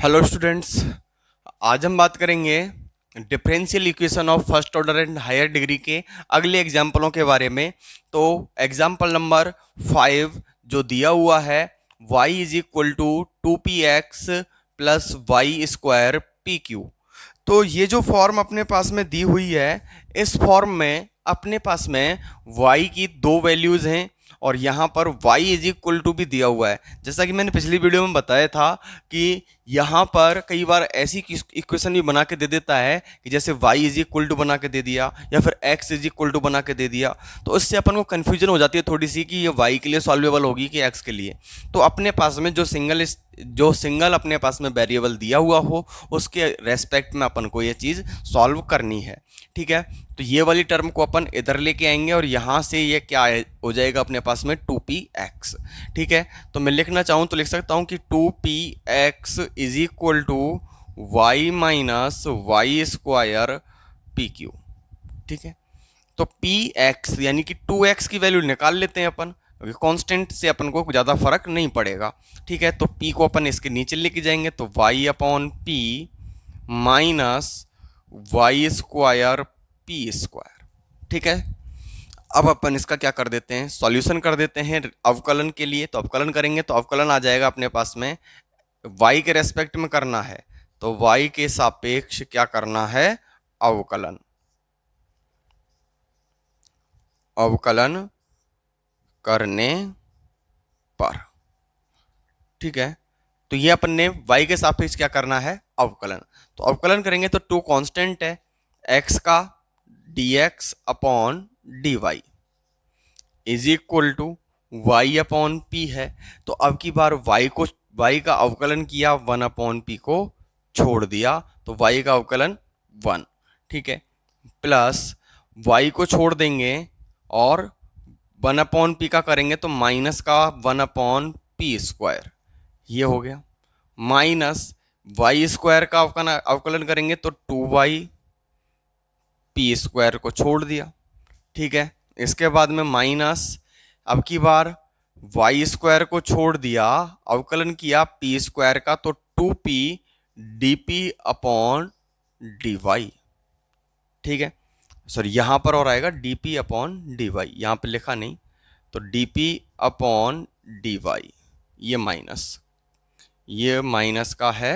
Hello students. आज हम बात करेंगे differential equation of first order and higher degree के अगले एग्जाम्पलों के बारे में। तो एग्जाम्पल नंबर 5 जो दिया हुआ है, y is equal to 2px plus y square p q. तो ये जो फॉर्म अपने पास में दी हुई है, इस फॉर्म में अपने पास में y की दो वैल्यूज़ हैं और यहाँ पर y इज इक्वल टू भी दिया हुआ है। जैसा कि मैंने पिछली वीडियो में बताया था कि यहाँ पर कई बार ऐसी इक्वेशन भी बना के दे देता है कि जैसे y इज इक्वल टू बना के दे दिया या फिर x इज इक्वल टू बना के दे दिया, तो इससे अपन को कन्फ्यूजन हो जाती है थोड़ी सी कि ये y के लिए सॉल्वेबल होगी कि x के लिए। तो अपने पास में जो सिंगल अपने पास में वेरिएबल दिया हुआ हो, उसके रेस्पेक्ट में अपन को ये चीज़ सॉल्व करनी है। ठीक है, तो ये वाली टर्म को अपन इधर लेके आएंगे और यहाँ से ये क्या हो जाएगा अपने पास में 2px। ठीक है, तो मैं लिखना चाहूँ तो लिख सकता हूँ कि 2px is equal to y minus y square p q. ठीक है, तो px यानी कि 2x की वैल्यू निकाल लेते हैं अपन, क्योंकि कांस्टेंट से अपन को ज़्यादा फर्क नहीं पड़ेगा। ठीक है, तो p को अपन इसके नीचे लेके जाएंगे तो y upon p minus y square p square. ठीक है, अब अपन इसका क्या कर देते हैं, सॉल्यूशन कर देते हैं अवकलन के लिए। तो अवकलन करेंगे तो अवकलन आ जाएगा अपने पास में, y के रेस्पेक्ट में करना है तो y के सापेक्ष क्या करना है, अवकलन। अवकलन करने पर, ठीक है, तो ये अपन ने y के सापेक्ष क्या करना है, अवकलन। तो अवकलन करेंगे तो टू कांस्टेंट है x का dx upon dy is equal to y upon p है। तो अब की बार y का अवकलन किया, 1 अपॉन पी को छोड़ दिया तो y का अवकलन 1। ठीक है, प्लस y को छोड़ देंगे और 1 अपॉन पी का करेंगे तो माइनस का 1 अपॉन पी स्क्वायर, ये हो गया। माइनस वाई स्क्वायर का अवकलन करेंगे तो 2y, पी स्क्वायर को छोड़ दिया। ठीक है, इसके बाद में माइनस, अब की बार वाई स्क्वायर को छोड़ दिया, अवकलन किया पी स्क्वायर का तो 2p D upon D y. ठीक है, सॉरी यहाँ पर और आएगा dp अपॉन डी वाई, यहाँ पर लिखा नहीं, तो dp अपॉन डी वाई, ये माइनस का है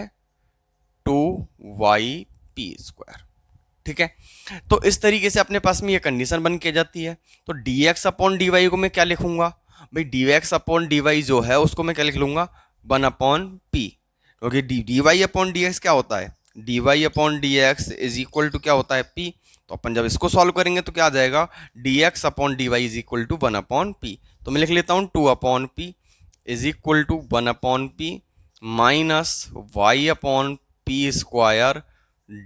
2yp स्क्वायर। ठीक है, तो इस तरीके से अपने पास में ये कंडीशन बन के जाती है। तो dx अपॉन डी वाई को मैं क्या लिखूंगा भाई, dx अपॉन डी वाई जो है उसको मैं क्या लिख लूंगा, 1 अपॉन पी, क्योंकि d y upon d x क्या होता है, d y upon d x is equal to क्या होता है, पी। तो अपन जब इसको सॉल्व करेंगे तो क्या आ जाएगा, dx upon D y is equal to 1 upon p. तो मैं लिख लेता हूँ 2 upon p is equal to 1 upon p minus y upon P square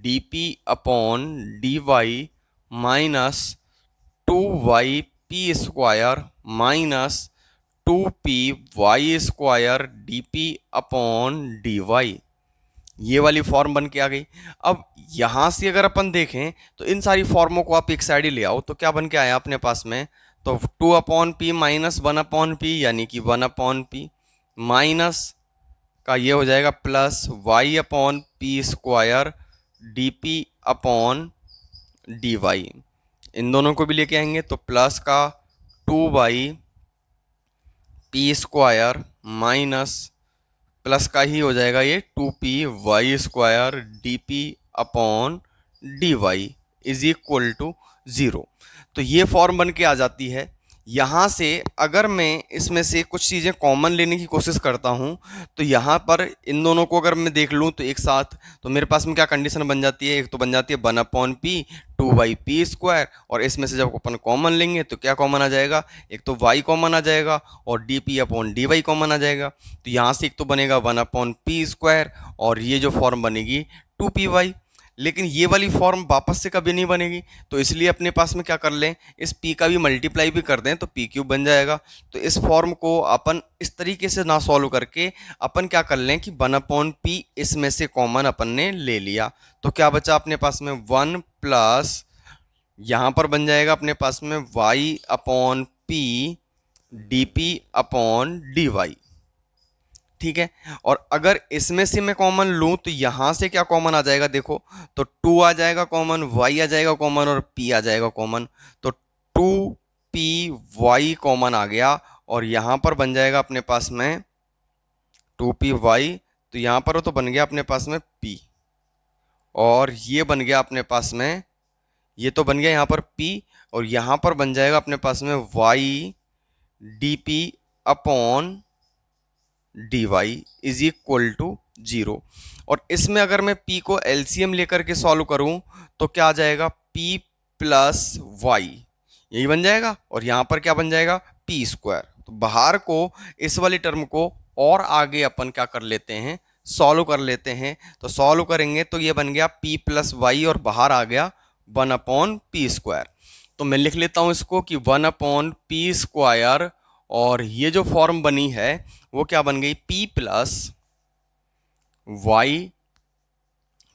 dp upon D y minus 2yp square minus 2p y square dp upon D y, ये वाली form बन के आ गई। अब यहाँ से अगर अपन देखें तो इन सारी फॉर्मों को आप एक साइड ही ले आओ तो क्या बन के आया अपने पास में, तो 2 upon p minus 1 upon P यानी कि 1 अपॉन पी माइनस का ये हो जाएगा plus Y upon P square dp upon D Y, इन दोनों को भी लेके आएंगे तो प्लस का 2y P square minus plus का ही हो जाएगा ये 2p y square dp upon D y is equal to 0। तो ये फॉर्म बन के आ जाती है। यहाँ से अगर मैं इसमें से कुछ चीज़ें कॉमन लेने की कोशिश करता हूँ तो यहाँ पर इन दोनों को अगर मैं देख लूँ तो एक साथ, तो मेरे पास में क्या कंडीशन बन जाती है, एक तो बन जाती है 1 अपॉन पी 2yp स्क्वायर, और इसमें से जब अपन कॉमन लेंगे तो क्या कॉमन आ जाएगा, एक तो y कॉमन आ जाएगा और dp upon D Y common आ जाएगा। तो यहाँ से एक तो बनेगा 1 अपॉन पी स्क्वायर और ये जो फॉर्म बनेगी 2py, लेकिन ये वाली फॉर्म वापस से कभी नहीं बनेगी। तो इसलिए अपने पास में क्या कर लें, इस p का भी मल्टीप्लाई भी कर दें तो p क्यूब बन जाएगा। तो इस फॉर्म को अपन इस तरीके से ना सॉल्व करके अपन क्या कर लें कि 1 अपॉन पी इसमें से कॉमन अपन ने ले लिया, तो क्या बचा अपने पास में 1 प्लस यहाँ पर बन जाएगा अपने पास में y upon p d p upon D y. ठीक है। और अगर इसमें से मैं कॉमन लूं तो यहां से क्या कॉमन आ जाएगा, देखो तो 2 आ जाएगा कॉमन, y आ जाएगा कॉमन और p आ जाएगा कॉमन। तो 2py कॉमन आ गया और यहां पर बन जाएगा अपने पास में 2py। तो यहां पर तो बन गया अपने पास में p, और ये बन गया अपने पास में, ये तो बन गया यहाँ पर p, और यहाँ पर बन जाएगा अपने पास में y dp upon dy is equal to 0। और इसमें अगर मैं p को एलसीएम लेकर के सॉल्व करूं तो क्या आ जाएगा, p प्लस वाई, यही बन जाएगा। और यहाँ पर क्या बन जाएगा, p स्क्वायर। तो बाहर को इस वाली टर्म को और आगे अपन क्या कर लेते हैं, सॉल्व कर लेते हैं। तो सॉल्व करेंगे तो ये बन गया p प्लस वाई और बाहर आ गया 1 अपॉन पी स्क्वायर। तो मैं लिख लेता हूं इसको कि 1 अपॉन पी स्क्वायर, और ये जो फॉर्म बनी है वो क्या बन गई, p plus y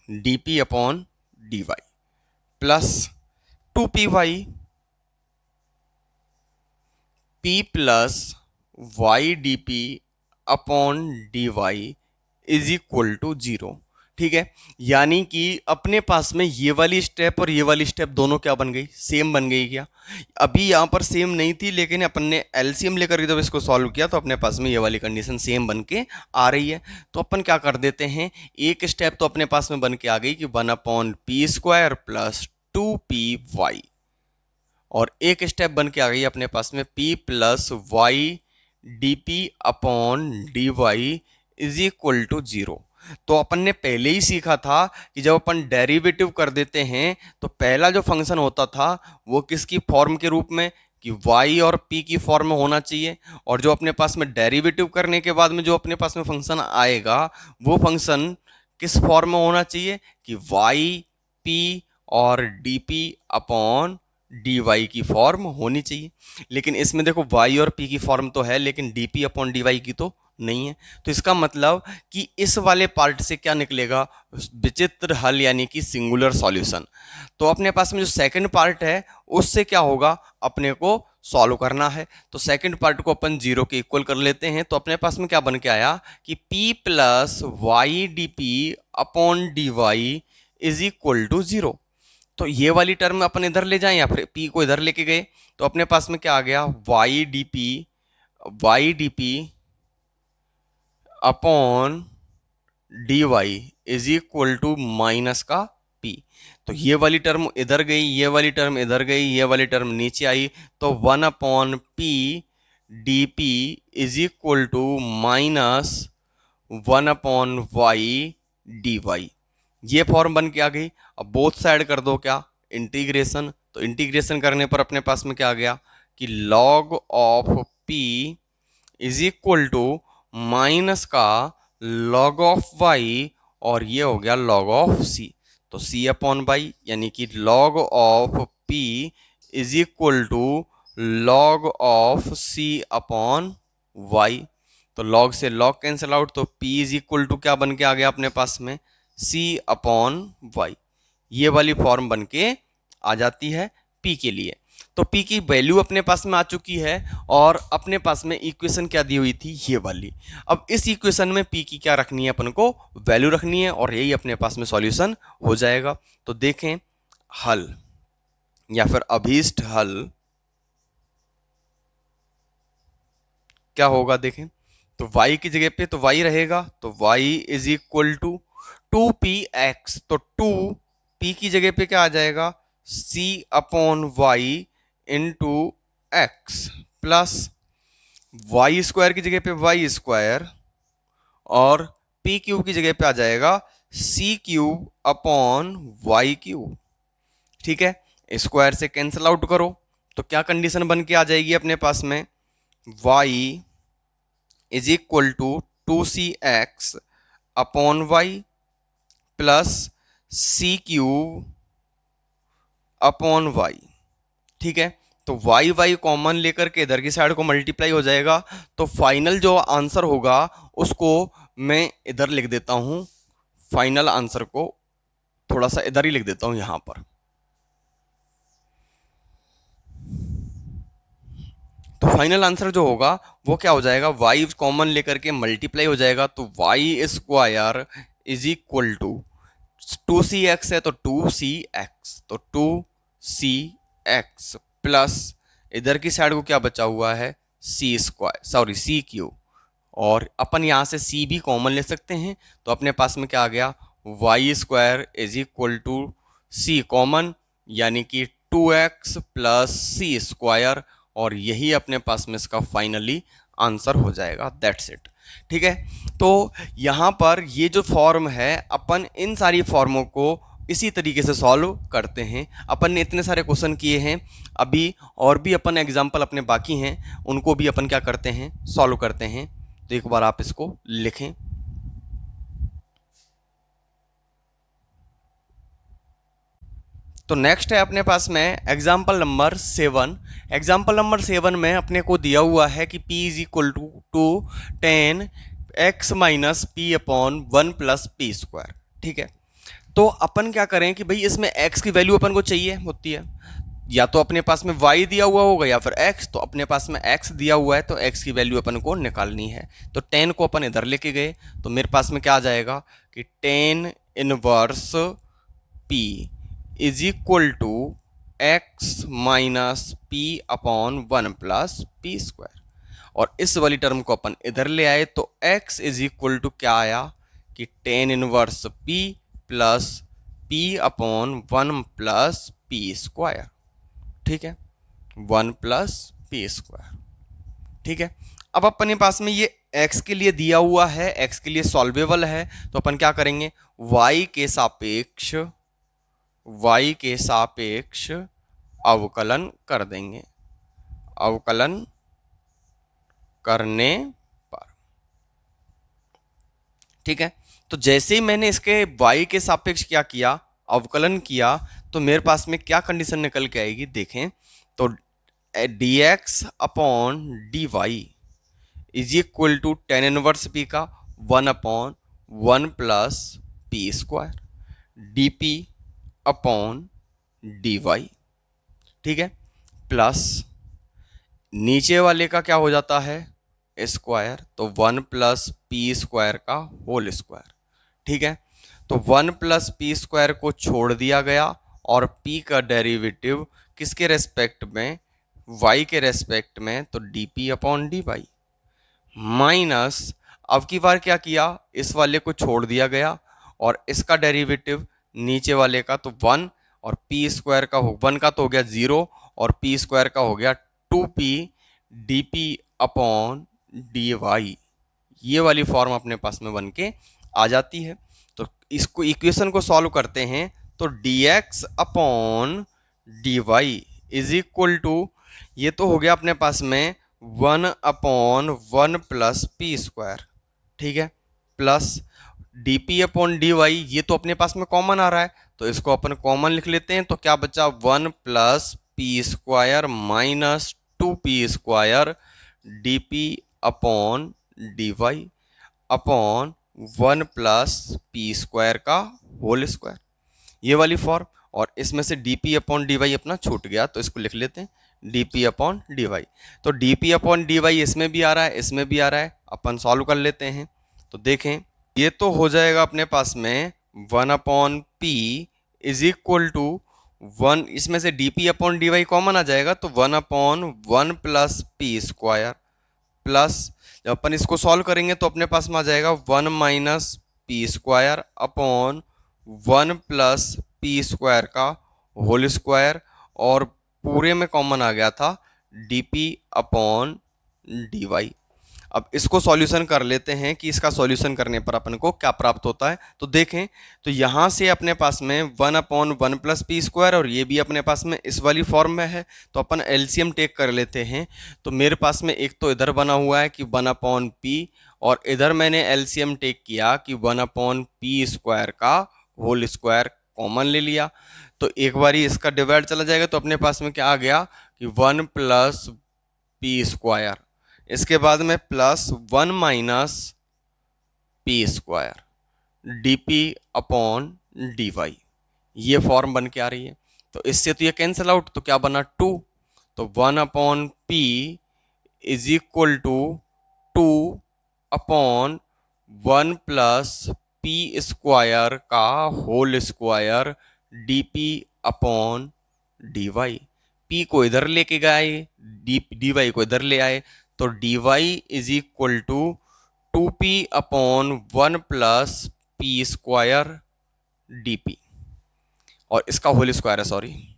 d p upon D y plus 2py p plus y d p upon D y is equal to 0। ठीक है, यानी कि अपने पास में ये वाली स्टेप और ये वाली स्टेप दोनों क्या बन गई, सेम बन गई। क्या अभी यहाँ पर सेम नहीं थी, लेकिन अपन ने एलसीएम लेकर के जब इसको सॉल्व किया तो अपने पास में ये वाली कंडीशन सेम बन के आ रही है। तो अपन क्या कर देते हैं, एक स्टेप तो अपने पास में बन के आ गई कि 1 upon P square plus 2py, और एक स्टेप बन के आ गई अपने पास में p plus y d p upon D y is equal to 0। तो अपन ने पहले ही सीखा था कि जब अपन डेरिवेटिव कर देते हैं तो पहला जो फंक्शन होता था वो किसकी फॉर्म के रूप में, कि y और p की फॉर्म में होना चाहिए। और जो अपने पास में डेरिवेटिव करने के बाद में जो अपने पास में फंक्शन आएगा वो फंक्शन किस फॉर्म में होना चाहिए, कि y p और dp अपॉन डी वाई की फॉर्म होनी चाहिए। लेकिन इसमें देखो y और p की फॉर्म तो है, लेकिन dp अपॉन डी वाई की तो नहीं है। तो इसका मतलब कि इस वाले पार्ट से क्या निकलेगा, विचित्र हल यानी कि सिंगुलर सॉल्यूशन। तो अपने पास में जो सेकंड पार्ट है उससे क्या होगा, अपने को सॉल्व करना है। तो सेकंड पार्ट को अपन 0 के इक्वल कर लेते हैं। तो अपने पास में क्या बन के आया कि p plus y d p upon D y is equal to 0। तो ये वाली टर्म अपन इधर ले जाएं या फिर p को इधर लेके गए तो अपने पास में क्या आ गया, y d p upon D y is equal to minus का p। तो ये वाली टर्म इधर गई, ये वाली टर्म इधर गई, ये वाली टर्म नीचे आई, तो 1 upon p d p is equal to minus 1 upon y d y. ये फॉर्म बन के आ गई। अब बोथ साइड कर दो क्या, इंटीग्रेशन। तो इंटीग्रेशन करने पर अपने पास में क्या आ गया कि log of p is equal to minus का log ऑफ y, और ये हो गया log ऑफ c। तो c अपॉन बाई यानी कि log of p is equal to log of c upon y। तो log से log कैंसिल आउट, तो p इज इक्वल टू क्या बन के आ गया अपने पास में, c अपॉन y। ये वाली फॉर्म बन के आ जाती है p के लिए। तो p की वैल्यू अपने पास में आ चुकी है, और अपने पास में इक्वेशन क्या दी हुई थी, ये वाली। अब इस इक्वेशन में p की क्या रखनी है, अपन को वैल्यू रखनी है, और यही अपने पास में सॉल्यूशन हो जाएगा। तो देखें हल या फिर अभीष्ट हल क्या होगा, देखें तो y की जगह पे तो y रहेगा, तो y is equal to 2px। तो 2p की जगह पे क्या आ जाएगा, c upon y into x, plus y square की जगह पे वाई स्क्वायर, और p क्यूब की जगह पे आ जाएगा c cube upon y cube. ठीक है, स्क्वायर से कैंसिल आउट करो तो क्या कंडीशन बन के आ जाएगी अपने पास में, y is equal to 2cx upon y plus c cube upon y. ठीक है, तो वाई वाई कॉमन लेकर के इधर की साइड को मल्टीप्लाई हो जाएगा। तो फाइनल जो आंसर होगा उसको मैं इधर लिख देता हूं, फाइनल आंसर को थोड़ा सा इधर ही लिख देता हूं यहां पर। तो फाइनल आंसर जो होगा वो क्या हो जाएगा, y कॉमन लेकर के मल्टीप्लाई हो जाएगा, तो y square is equal to 2cx है तो 2cx, तो 2cx प्लस इधर की साइड को क्या बचा हुआ है, सी स्क्वायर, सॉरी सी क्यू, और अपन यहाँ से c भी कॉमन ले सकते हैं, तो अपने पास में क्या आ गया, y square is equal to c common, यानी कि 2x प्लस सी स्क्वायर, और यही अपने पास में इसका फाइनली आंसर हो जाएगा, दैट्स इट। ठीक है, तो यहाँ पर ये जो फॉर्म है, अपन इन सारी फॉर्मों को इसी तरीके से सॉल्व करते हैं। अपन ने इतने सारे क्वेश्चन किए हैं, अभी और भी अपन एग्जाम्पल अपने बाकी हैं, उनको भी अपन क्या करते हैं, सॉल्व करते हैं। तो एक बार आप इसको लिखें। तो नेक्स्ट है अपने पास में एग्जाम्पल नंबर 7। एग्जाम्पल नंबर 7 में अपने को दिया हुआ है कि p is equal to 10x minus p upon 1 plus p square. ठीक है, तो अपन क्या करें कि भाई इसमें x की वैल्यू अपन को चाहिए होती है, या तो अपने पास में y दिया हुआ होगा या फिर x, तो अपने पास में x दिया हुआ है तो x की वैल्यू अपन को निकालनी है। तो 10 को अपन इधर लेके गए, तो मेरे पास में क्या आ जाएगा कि 10 inverse p is equal to x minus p upon 1 plus p square, और इस वाली टर्म को अपन इधर ले आए तो x इज इक्वल टू क्या आया कि 10 inverse p plus p upon 1 plus p square. ठीक है, 1 प्लस पी स्क्वायर। ठीक है, अब अपने पास में ये x के लिए दिया हुआ है, x के लिए सॉल्वेबल है, तो अपन क्या करेंगे, y के सापेक्ष अवकलन कर देंगे, अवकलन करने पर। ठीक है, तो जैसे ही मैंने इसके y के सापेक्ष क्या किया, अवकलन किया, तो मेरे पास में क्या कंडीशन निकल के आएगी, देखें तो dx upon dy is equal to 10 inverse p का 1 upon 1 plus p square, dp upon dy। ठीक है, प्लस नीचे वाले का क्या हो जाता है, स्क्वायर, तो 1 प्लस पी स्क्वायर का होल स्क्वायर। ठीक है, तो 1 प्लस पी स्क्वायर को छोड़ दिया गया, और p का डेरिवेटिव किसके रेस्पेक्ट में, y के रेस्पेक्ट में, तो dp अपॉन dy माइनस, अब की बार क्या किया, इस वाले को छोड़ दिया गया, और इसका डेरिवेटिव नीचे वाले का तो 1, और पी स्क्वायर का 1 का तो हो गया 0, और पी स्क्वायर का हो गया 2p dp अपॉन dy। ये वाली फॉर्म अपने पास में बन के आ जाती है। तो इसको इक्वेशन को सॉल्व करते हैं, तो dx upon dy is equal to, ये तो हो गया अपने पास में 1 अपॉन 1 प्लस पी स्क्वायर। ठीक है, प्लस dp अपॉन dy, ये तो अपने पास में कॉमन आ रहा है, तो इसको अपन कॉमन लिख लेते हैं, तो क्या बचा 1 plus p square minus 2p square dp upon dy upon 1 plus p square का होल स्क्वायर, ये वाली फॉर्म। और इसमें से dp अपॉन dy अपना छूट गया, तो इसको लिख लेते हैं dp अपॉन dy। तो dp अपॉन dy इसमें भी आ रहा है, इसमें भी आ रहा है, अपन सॉल्व कर लेते हैं। तो देखें, ये तो हो जाएगा अपने पास में 1 upon p is equal to 1, इसमें से dp अपॉन dy कॉमन आ जाएगा, तो 1 upon 1 plus p square, plus जब अपन इसको सॉल्व करेंगे तो अपने पास में आ जाएगा 1 minus P square upon 1 plus p square का होल स्क्वायर, और पूरे में कॉमन आ गया था dp अपॉन dy। अब इसको सॉल्यूशन कर लेते हैं कि इसका सॉल्यूशन करने पर अपन को क्या प्राप्त होता है। तो देखें, तो यहाँ से अपने पास में 1 अपॉन 1 प्लस पी स्क्वायर, और ये भी अपने पास में इस वाली फॉर्म में है, तो अपन एलसीएम टेक कर लेते हैं। तो मेरे पास में एक तो इधर बना हुआ है कि 1 अपॉन पी, और इधर मैंने एलसीएम टेक किया कि 1 अपॉन पी स्क्वायर का होल स्क्वायर कॉमन ले लिया, तो एक बारी इसका डिवाइड चला जाएगा, तो अपने पास में क्या आ गया कि 1 प्लस पी स्क्वायर, इसके बाद में plus 1 minus P square dp upon dy, ये फॉर्म बन के आ रही है। तो इससे तो ये कैंसिल आउट, तो क्या बना 2, तो 1 upon p is equal to 2/1 + p² का whole square dp upon dy। p को इधर लेके गए, dy को इधर ले आए, तो dy is equal to 2p/1 + p² dp, और इसका होल स्क्वायर है, सॉरी।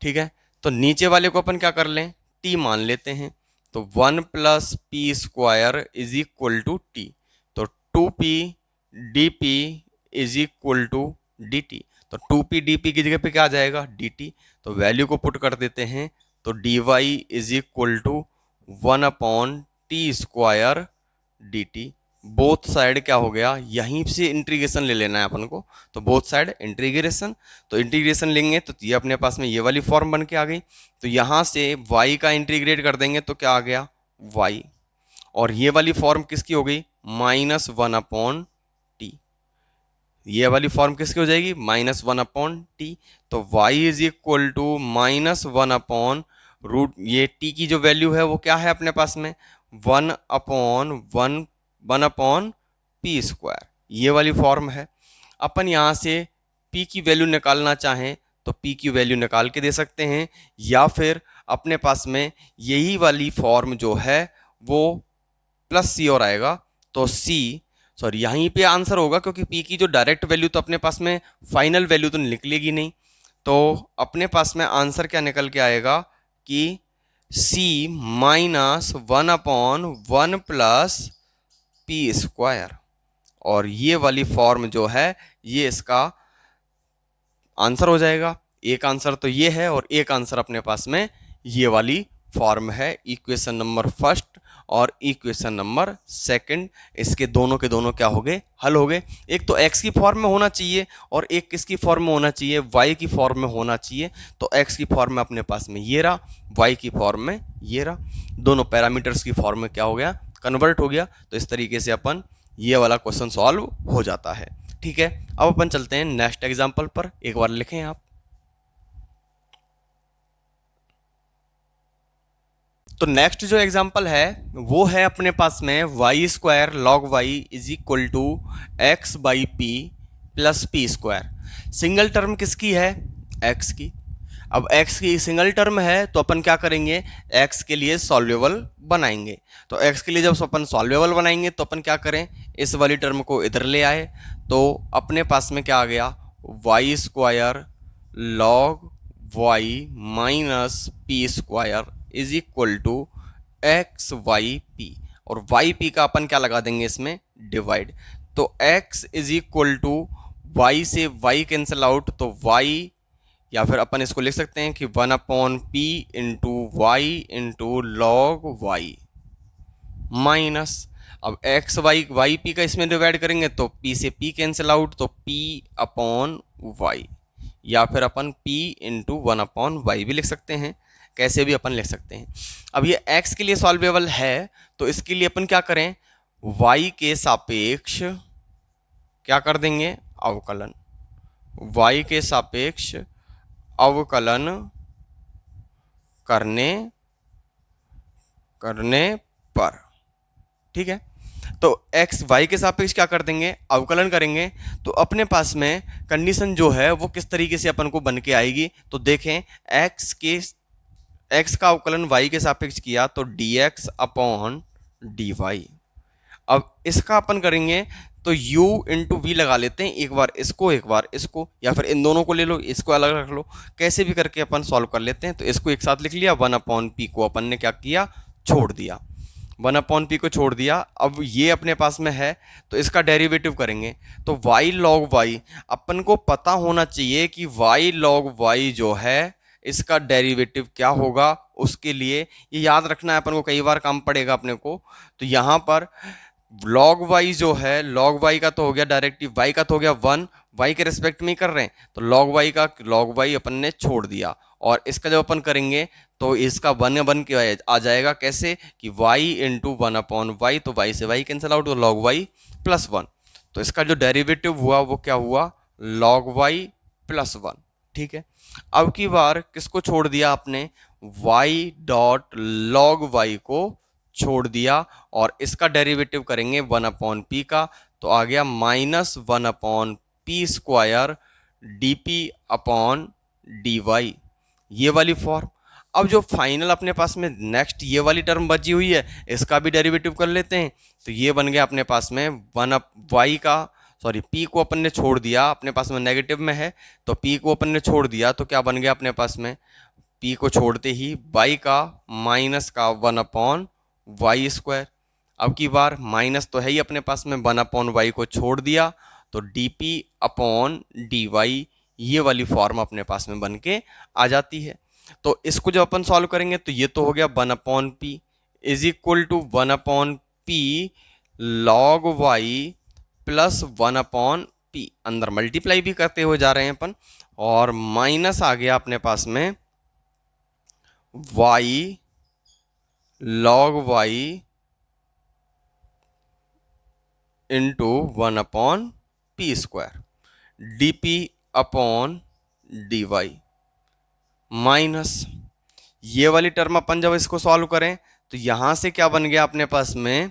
ठीक है, तो नीचे वाले को अपन क्या कर लें, t मान लेते हैं, तो 1 + p² is equal to t, तो 2p dp is equal to dt, तो 2p dp की जगह पे क्या आ जाएगा, dt, तो वैल्यू को पुट कर देते हैं, तो dy is equal to 1/t² dt। Both side क्या हो गया, यहीं से इंटीग्रेशन ले लेना है अपन को, तो बोथ साइड इंटीग्रेशन, तो इंटीग्रेशन लेंगे तो ये अपने पास में ये वाली फॉर्म बन के आ गई, तो यहाँ से y का इंटीग्रेट कर देंगे तो क्या आ गया, y, और ये वाली फॉर्म किसकी हो गई, -1/t, ये वाली फॉर्म किसकी हो जाएगी, -1/t, तो y इज इक्वल टू -1/, ये t की जो वैल्यू है वो क्या है अपने पास में, 1/p², ये वाली फॉर्म है। अपन यहाँ से p की वैल्यू निकालना चाहें तो p की वैल्यू निकाल के दे सकते हैं, या फिर अपने पास में यही वाली फॉर्म जो है वो +c और आएगा, तो सॉरी यहीं पे आंसर होगा, क्योंकि p की जो डायरेक्ट वैल्यू तो अपने पास में फाइनल वैल्यू तो निकलेगी नहीं, तो अपने पास में आंसर क्या निकल के आएगा कि c -1/1 + p², और ये वाली फॉर्म जो है ये इसका आंसर हो जाएगा। एक आंसर तो ये है और एक आंसर अपने पास में ये वाली फॉर्म है, इक्वेशन नंबर फर्स्ट और इक्वेशन नंबर सेकंड, इसके दोनों के दोनों क्या हो गए, हल हो गए। एक तो x की फॉर्म में होना चाहिए और एक किसकी फॉर्म में होना चाहिए, y की फॉर्म में होना चाहिए, तो x की फॉर्म में अपने पास में ये रहा, y की फॉर्म में ये रहा, दोनों पैरामीटर्स की फॉर्म में क्या हो गया, कन्वर्ट हो गया। तो इस तरीके से अपन ये वाला क्वेश्चन सॉल्व हो जाता है। ठीक है, अब अपन चलते हैं नेक्स्ट एग्जाम्पल पर, एक बार लिखें आप। तो नेक्स्ट जो एग्जाम्पल है वो है अपने पास में y² log y is equal to x/p + p²। Single term किसकी है, x की। अब x की सिंगल टर्म है तो अपन क्या करेंगे, x के लिए सॉल्वेबल बनाएंगे, तो x के लिए जब अपन सॉल्वेबल बनाएंगे तो अपन क्या करें, इस वाली टर्म को इधर ले आए, तो अपने पास में क्या आ गया, y² log y - p² is equal to x/y/p, और y/p का अपन क्या लगा देंगे इसमें, डिवाइड, तो x is equal to y से y कैंसिल आउट, तो y, या फिर अपन इसको लिख सकते हैं कि 1/p × y × log y minus, अब x/y/p का इसमें डिवाइड करेंगे तो p से p कैंसिल आउट, तो p/y, या फिर अपन p × 1/y भी लिख सकते हैं, कैसे भी अपन लिख सकते हैं। अब ये x के लिए सॉल्वेबल है तो इसके लिए अपन क्या करें, y के सापेक्ष क्या कर देंगे, अवकलन, y के सापेक्ष अवकलन करने पर, ठीक है, तो x y के सापेक्ष क्या कर देंगे, अवकलन करेंगे, तो अपने पास में कंडीशन जो है वो किस तरीके से अपन को बन के आएगी, तो देखें x का अवकलन y के सापेक्ष किया तो dx/dy। अब इसका अपन करेंगे तो u × v लगा लेते हैं, एक बार इसको एक बार इसको, या फिर इन दोनों को ले लो, इसको अलग रख लो, कैसे भी करके अपन सॉल्व कर लेते हैं। तो इसको एक साथ लिख लिया, 1/p को अपन ने क्या किया, छोड़ दिया, 1/p को छोड़ दिया। अब ये अपने पास में है तो इसका डेरिवेटिव करेंगे, तो y log y, अपन को पता होना चाहिए कि y log y जो है इसका डेरिवेटिव क्या होगा, उसके लिए ये याद रखना है अपन को, कई बार काम पड़ेगा अपने को। तो यहाँ पर log y जो है, log y का तो हो गया डायरेक्ट, y का तो हो गया 1, y के रेस्पेक्ट में ही कर रहे हैं, तो log y का log y अपन ने छोड़ दिया, और इसका जब अपन करेंगे तो इसका 1 के आ जाएगा, कैसे कि y × 1/y, तो y से y कैंसिल आउट, तो log y +1, तो इसका जो डेरिवेटिव हुआ वो क्या हुआ, log y +1। ठीक है। अब की बार किसको छोड़ दिया आपने, y डॉट लॉग वाई को छोड़ दिया, और इसका डेरिवेटिव करेंगे 1/p का, तो आ गया -1/p² dp अपॉन dy, ये वाली फॉर्म। अब जो फाइनल अपने पास में नेक्स्ट ये वाली टर्म बची हुई है, इसका भी डेरिवेटिव कर लेते हैं। तो ये बन गया अपने पास में y का, सॉरी p को अपन ने छोड़ दिया, अपने पास में नेगेटिव में है तो p को अपन ने छोड़ दिया, तो क्या बन गया अपने पास में, p को छोड़ते ही y का माइनस का 1/y²। अब की बार माइनस तो है ही अपने पास में, 1/y को छोड़ दिया तो dp अपॉन dy, ये वाली फॉर्म अपने पास में बन के आ जाती है। तो इसको जब अपन सॉल्व करेंगे तो ये तो हो गया 1/p is equal to 1/p log y plus 1/p, अंदर मल्टीप्लाई भी करते हुए जा रहे हैं अपन, और माइनस आ गया अपने पास में y log y into 1/p² dp upon dy, minus ये वाली टर्म अपन जब इसको सॉल्व करें तो यहां से क्या बन गया अपने पास में,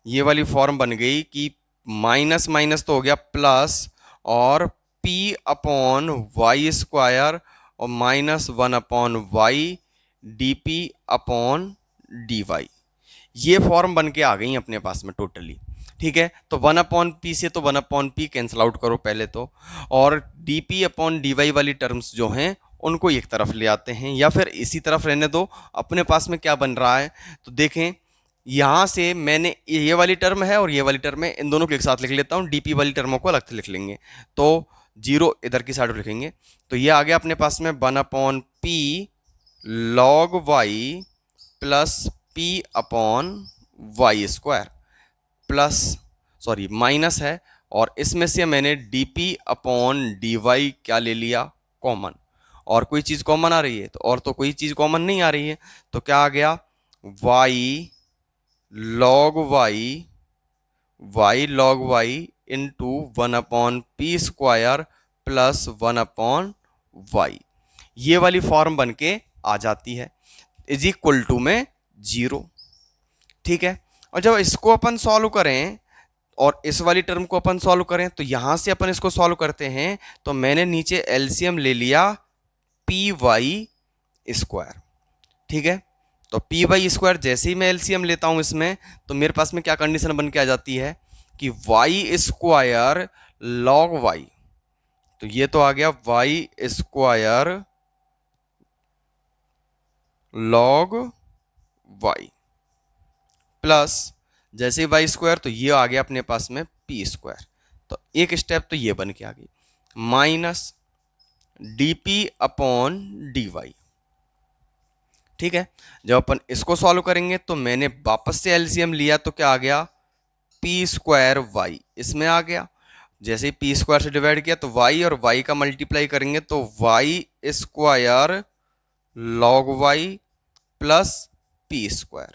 ये वाली फॉर्म बन गई कि माइनस माइनस तो हो गया प्लस, और p अपॉन y² और -1/y dp अपॉन dy, ये फॉर्म बन के आ गई अपने पास में टोटली। ठीक है, तो 1/p से तो 1/p कैंसिल आउट करो पहले तो, और dp अपॉन dy वाली टर्म्स जो हैं उनको एक तरफ ले आते हैं, या फिर इसी तरफ रहने दो। अपने पास में क्या बन रहा है तो देखें, यहाँ से मैंने ये वाली टर्म है और ये वाली टर्म है, इन दोनों को एक साथ लिख लेता हूँ, dp वाली टर्मों को अलग से लिख लेंगे, तो 0 इधर की साइड लिखेंगे, तो ये आ गया अपने पास में 1/p log y plus p upon y² plus, sorry minus है, और इसमें से मैंने dp अपॉन dy क्या ले लिया, कॉमन, और कोई चीज़ कॉमन आ रही है तो, और तो कोई चीज़ कॉमन नहीं आ रही है, तो क्या आ गया y log y into 1/p² plus 1/y, ये वाली फॉर्म बन के आ जाती है, इज इक्वल टू में 0। ठीक है, और जब इसको अपन सॉल्व करें और इस वाली टर्म को अपन सॉल्व करें तो यहां से अपन इसको सॉल्व करते हैं, तो मैंने नीचे एलसीएम ले लिया py²। ठीक है, तो py² जैसे ही मैं एलसीएम लेता हूं इसमें, तो मेरे पास में क्या कंडीशन बन के आ जाती है कि y² log y, तो ये तो आ गया y² log y प्लस, जैसे y² तो ये आ गया अपने पास में p², तो एक स्टेप तो ये बन के आ गई, माइनस dp अपॉन dy। ठीक है, जब अपन इसको सॉल्व करेंगे तो मैंने वापस से एलसीएम लिया, तो क्या आ गया p²y, इसमें आ गया, जैसे ही p² से डिवाइड किया तो y और y का मल्टीप्लाई करेंगे तो y² log y plus p²।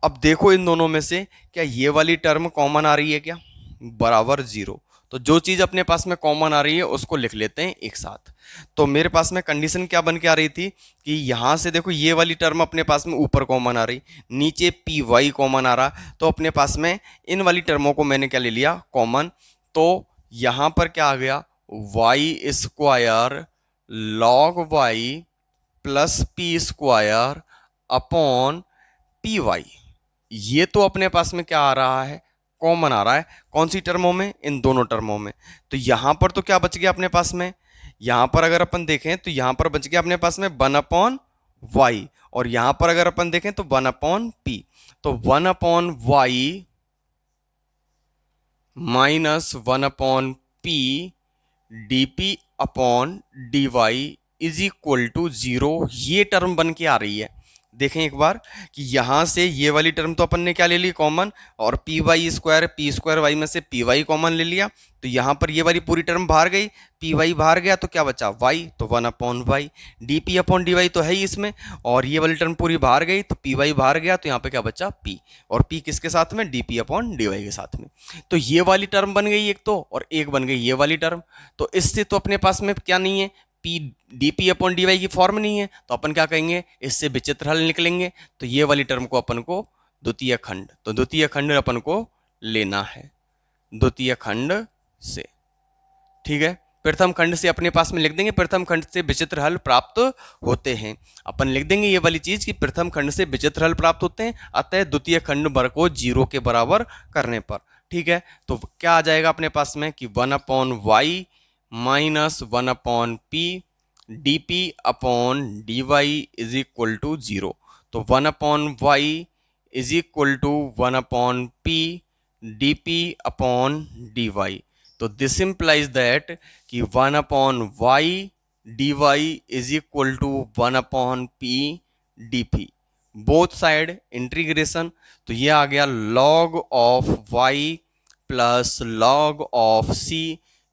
अब देखो इन दोनों में से क्या ये वाली टर्म कॉमन आ रही है क्या, बराबर 0, तो जो चीज अपने पास में कॉमन आ रही है उसको लिख लेते हैं एक साथ। तो मेरे पास में कंडीशन क्या बन के आ रही थी कि यहां से देखो ये वाली टर्म अपने पास में ऊपर कॉमन आ रही, नीचे py कॉमन आ रहा, तो अपने पास में इन वाली टर्मों को मैंने क्या ले लिया, कॉमन। तो यहां पर क्या आ गया, y² log y plus p² upon py, ये तो अपने पास में क्या आ रहा है, कॉमन आ रहा है, कौन सी टर्मों में, इन दोनों टर्मों में। तो यहां पर तो क्या बच गया अपने पास में, यहां पर अगर अपन देखें तो यहां पर बच गया अपने पास में 1/y, और यहां पर अगर अपन देखें तो 1/p, तो 1/y minus 1/p dp upon dy is equal to 0, ये टर्म बन के आ रही है। देखें एक बार कि यहां से ये वाली टर्म तो अपन ने क्या ले ली, कॉमन, और p² में से py कॉमन ले लिया, तो यहां पर ये वाली पूरी टर्म बाहर गई, py बाहर गया तो क्या बचा y, तो 1/y, dp अपॉन dy तो है ही इसमें, और ये वाली टर्म पूरी बाहर गई तो py बाहर गया, तो यहाँ पे क्या बचा p, और p किसके साथ में, dp अपॉन dy के साथ में। तो ये वाली टर्म बन गई एक तो, और एक बन गई ये वाली टर्म, तो इससे तो अपने पास में क्या नहीं है, p d p upon D y की फॉर्म नहीं है, तो अपन क्या कहेंगे, इससे विचित्र हल निकलेंगे। तो ये वाली टर्म को अपन को द्वितीय खंड, तो द्वितीय खंड अपन को लेना है द्वितीय खंड से। ठीक है, प्रथम खंड से अपने पास में लिख देंगे, प्रथम खंड से विचित्र हल प्राप्त होते हैं। अपन लिख देंगे ये वाली चीज कि प्रथम खंड से विचित्र हल प्राप्त होते हैं, अतः द्वितीय खंड वर्ग को 0 के बराबर करने पर। ठीक है, तो क्या आ जाएगा अपने पास में कि 1/y minus 1/p d p upon D y is equal to 0। तो 1/y is equal to 1/p d p upon D y. तो दिस इंप्लाइज दैट कि 1/y dy is equal to 1/p dp, both side integration. तो ये आ गया log of y plus log of c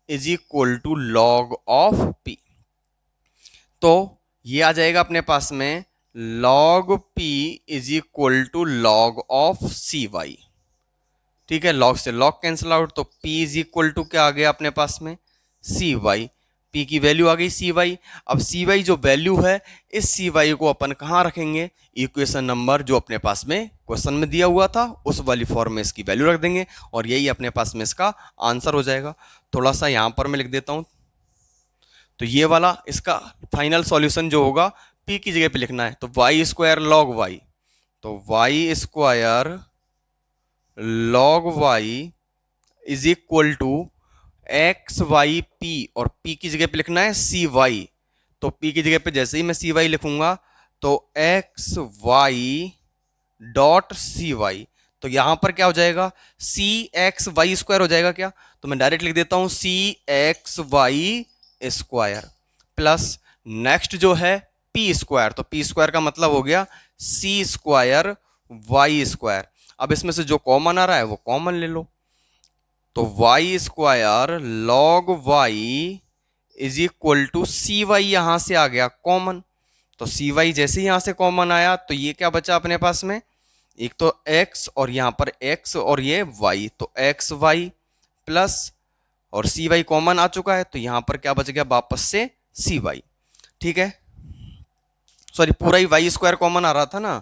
is equal to log of p। तो ये आ जाएगा अपने पास में log p is equal to log of cy। ठीक है, log से log कैंसिल आउट, तो p इज इक्वल टू क्या आ गया अपने पास में cy। p की वैल्यू आ गई cy। अब cy जो वैल्यू है, इस cy को अपन कहाँ रखेंगे, इक्वेशन नंबर जो अपने पास में क्वेश्चन में दिया हुआ था उस वाली फॉर्म में इसकी वैल्यू रख देंगे और यही अपने पास में इसका आंसर हो जाएगा। थोड़ा सा यहाँ पर मैं लिख देता हूँ। तो ये वाला इसका फाइनल सॉल्यूशन जो होगा p की जगह पे लिखना है, तो वाई स्क्वायर लॉग वाई, तो y square log y is equal to x y p, और p की जगह पे लिखना है सी वाई। तो p की जगह पे जैसे ही मैं सी वाई लिखूंगा तो x y dot c y, तो यहां पर क्या हो जाएगा, सी एक्स वाई स्क्वायर हो जाएगा क्या, तो मैं डायरेक्ट लिख देता हूं C X Y square plus next जो है पी स्क्वायर, तो पी स्क्वायर का मतलब हो गया सी स्क्वायर वाई स्क्वायर। अब इसमें से जो कॉमन आ रहा है वो कॉमन ले लो, तो y square log y is equal to c y, यहां से आ गया कॉमन। तो सी वाई जैसे ही यहां से कॉमन आया तो ये क्या बचा अपने पास में, एक तो x और यहां पर x और ये y, तो एक्स वाई प्लस और सी वाई कॉमन आ चुका है, तो यहां पर क्या बच गया वापस से सी वाई। ठीक है, सॉरी पूरा ही वाई स्क्वायर कॉमन आ रहा था ना,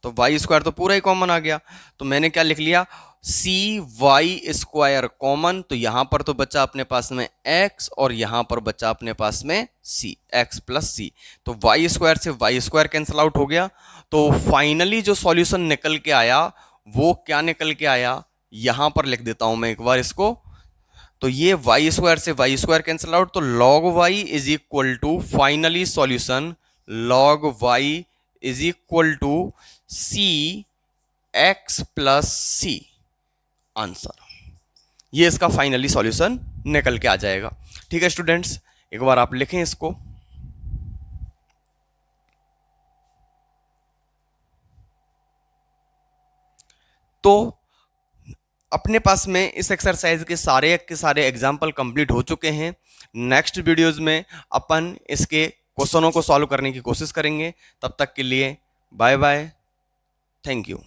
तो वाई स्क्वायर तो पूरा ही कॉमन आ गया, तो मैंने क्या लिख लिया सी वाई स्क्वायर कॉमन, तो यहां पर तो बचा अपने पास में x और यहां पर बचा अपने पास में c, x प्लस सी, तो वाई स्क्वायर से वाई स्क्वायर कैंसिल आउट हो गया। तो फाइनली जो सॉल्यूशन निकल के आया वो क्या निकल के आया, यहां पर लिख देता हूं मैं एक बार इसको। तो ये वाई स्क्वायर से वाई स्क्वायर कैंसिल आउट, तो log y is equal to finally solution log y is equal to c x plus c, answer. ये इसका फाइनली सॉल्यूशन निकल के आ जाएगा। ठीक है स्टूडेंट्स, एक बार आप लिखें इसको। तो अपने पास में इस एक्सरसाइज के सारे एग्जाम्पल कंप्लीट हो चुके हैं। नेक्स्ट वीडियोस में अपन इसके क्वेश्चनों को सॉल्व करने की कोशिश करेंगे। तब तक के लिए बाय बाय, थैंक यू।